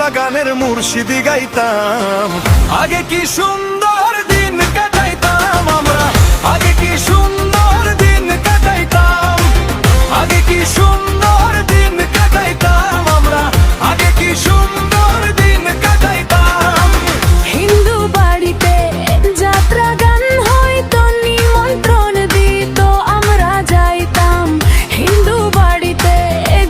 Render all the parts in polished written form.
বাংলা গানের মুর্শিদি গাইতাম। আগে কি সুন্দর দিন কাটাইতাম আমরা, আগে কি সুন্দর দিন কাটাইতাম, আগে কি সুন্দর দিন কাটাইতাম আমরা, আগে কি সুন্দর দিন কাটাইতাম। হিন্দু বাড়িতে যাত্রা গান হয়তো নিমন্ত্রণ দিত আমরা যাইতাম। হিন্দু বাড়িতে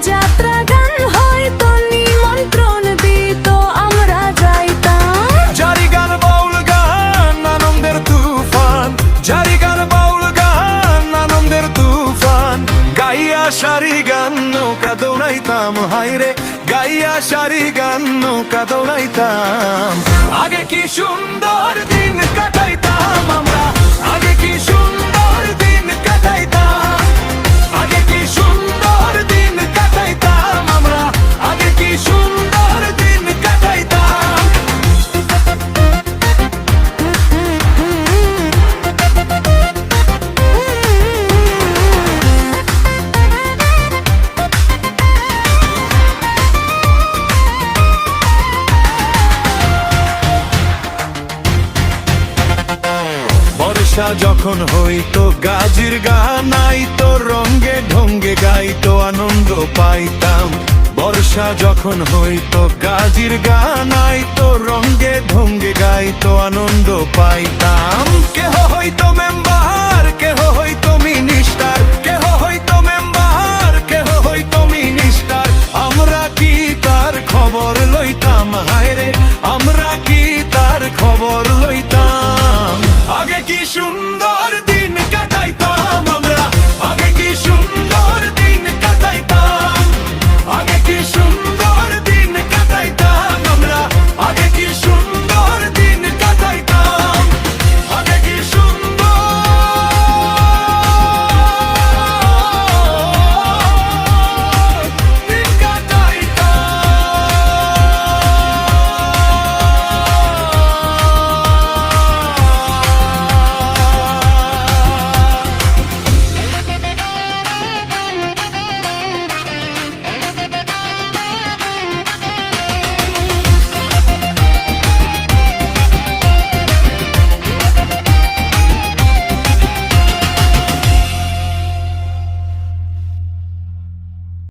যাত্রা গান হয়তো নিমন্ত্রণ দিত আমরা যাইতাম। জারি গান বাউল গান আনন্দের তুফান, জারি গান বাউল গান আনন্দের তুফান। গাইয়া সারি গান নৌকা দৌড়াইতাম, হাইরে গাইয়া সারি গান নৌকা দৌড়াইতাম। আগে কি সুন্দর দিন কাটাইতাম আমরা, আগে কি সুন্দর দিন কাটাইতাম, আগে কি সুন্দর দিন কাটাইতাম আমরা, আগে কি সুন্দর দিন কাটাইতাম। বর্ষা যখন হইতো গাজির গান আইতো, রঙ্গে ঢঙ্গে গাইতো আনন্দ পাইতাম। বর্ষা যখন হইতো গাজির গান আইতো, রঙ্গে ঢঙ্গে গাইতো আনন্দ পাইতাম। কেহ হইতো মেম্বার